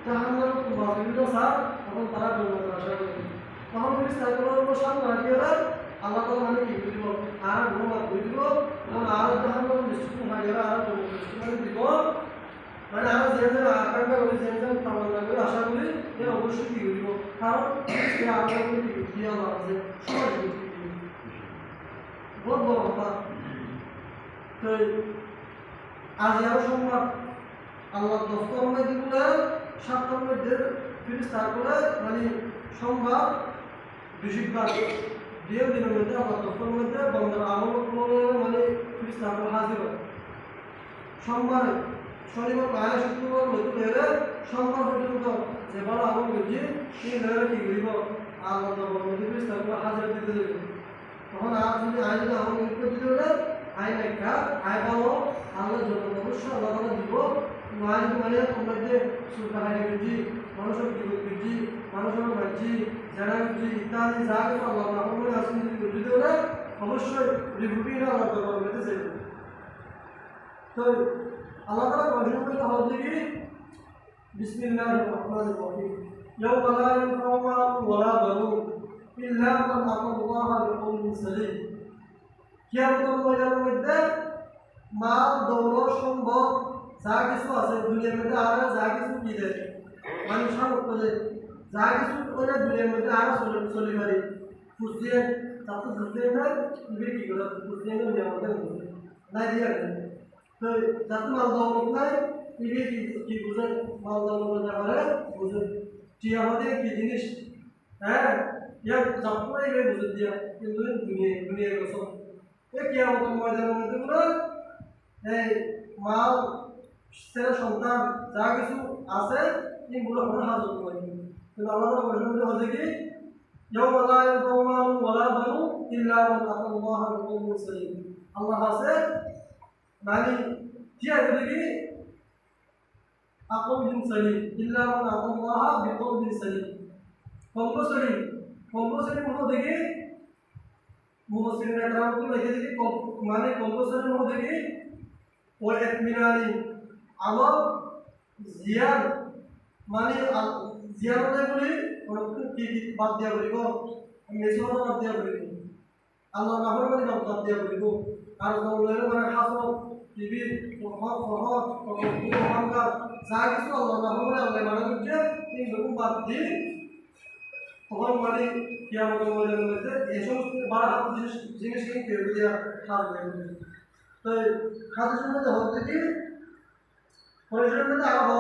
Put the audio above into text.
জাহান্নাম বিভিন্ন স্যার তখন তারা জান্নাতে আশা করে তখন ফেরেশতাগুলোর সামনে রাখিয়ে দেয় আল্লাহ তাআলা মানে কি দিব আর ঘুমা দিব এবং আর জাহান্নাম নিশ্চিত হয়ে গেলে আর নিশ্চিত দিব মানে আমরা যে যে আকাঙ্ক্ষা করি যে যে তামান্না করি আশা করি এর অবশ্যই কি দিব কারণ এই আল্লাহকে কি দিয়ে আল্লাহ আছে সবাই বহুত বড় কথা তো আজ আরো সংবাদ আল্লাহ দফতর মধ্যে বলে সাতটার মধ্যে ফিরিস্তার করে মানে সংবাদ বেশিরভাগ দিয়ে দিনের মধ্যে আল্লাহ দফতর মধ্যে বন্ধের আমল করে মানে ফিরিস্তার হাজির হয় সোমবার শনিবার পায়ে শুক্রবার মধ্যে বেড়ে সোমবার পর্যন্ত যে বড় আমল করছি সেই বেড়ে কি করিব আল্লাহ দফতর মধ্যে ফিরিস্তার হাজির দিতে দেবে তখন আর যদি আয় যদি আমল করতে দিতে আইন একটা আয় পাবো আল্লাহ জন্য অবশ্যই আল্লাহ দিব মাঝে মানে মধ্যে সুখাহারি বুঝি মানুষের জীবন বুঝি মানুষের মাঝি যারা বুঝি ইত্যাদি যা কিছু আল্লাহ আমাদের আসলে যদি বুঝি দেবে অবশ্যই রিভিউটা আল্লাহ দরবার মধ্যে যাবে তো আল্লাহ তাআলা বলেন তাহলে কি বিসমিল্লাহির রহমানির রহিম ইয়াওমা লা ইয়ানফা'ু মালুন ওয়ালা বানুন ইল্লা মান আতাল্লাহা বিকলবিন সালিম কিয়ামতের ময়দানের মধ্যে মাল দৌলত সম্পদ যা কিছু আছে দুনিয়ার মধ্যে আর যা কিছু কি দেয় মানুষ সকলে যা কিছু ওইটা দুনিয়ার মধ্যে আরো চলে পারি খুঁজছিয়ে তা তো খুঁজছিয়ে না তুমি কি করে খুঁজছিয়ে না দুনিয়ার মধ্যে নাই দিয়ে তো যাতে মাল দৌলত নাই তুমি কি বুঝে মাল দৌলত ব্যাপারে বুঝে কি আমাদের কি জিনিস হ্যাঁ ইয়া যাত্রা এগুলো বুঝে দিয়া কিন্তু দুনিয়ার কথা এ কিয়ামতের ময়দানের মধ্যে পুরো এই মাল ছেলে সন্তান যা কিছু আছে এইগুলো আমরা হাজত করি কিন্তু আল্লাহ বলেন হচ্ছে কি ইয়াওমা লা ইয়ানফা'ু মালুন ওয়ালা বানুন ইল্লা মান আতাল্লাহা বিকলবিন সালিম আল্লাহ আছে মানে কি আছে কি আকলবিন সালিম ইল্লা মান আতাল্লাহা বিকলবিন সালিম কম্পোসরি মনে দেখি মুফাসসিরিন একরাম को লিখে দেখি মানে কম্পোসরি মনে দেখি ও ইতমিনানি আমল জিয়ান মানে জিয়ান বলি কি বাদ দিয়া বলিব মেজর বাদ দিয়া বলিব আল্লাহ নামের মানে বাদ দিয়া বলিব আর বলেন মানে হাসন টিভি ফহদ অহংকার যা কিছু আল্লাহ নামের মানে আল্লাহ মানে হচ্ছে এই রকম বাদ দিয়ে তখন মানে কিয়ামতের ময়দানের মধ্যে এই সমস্ত বড় হাত জিনিসকে কেউ দিয়া থাকবে তো হাদিসের মধ্যে হচ্ছে কি পরিসরের মধ্যে আরো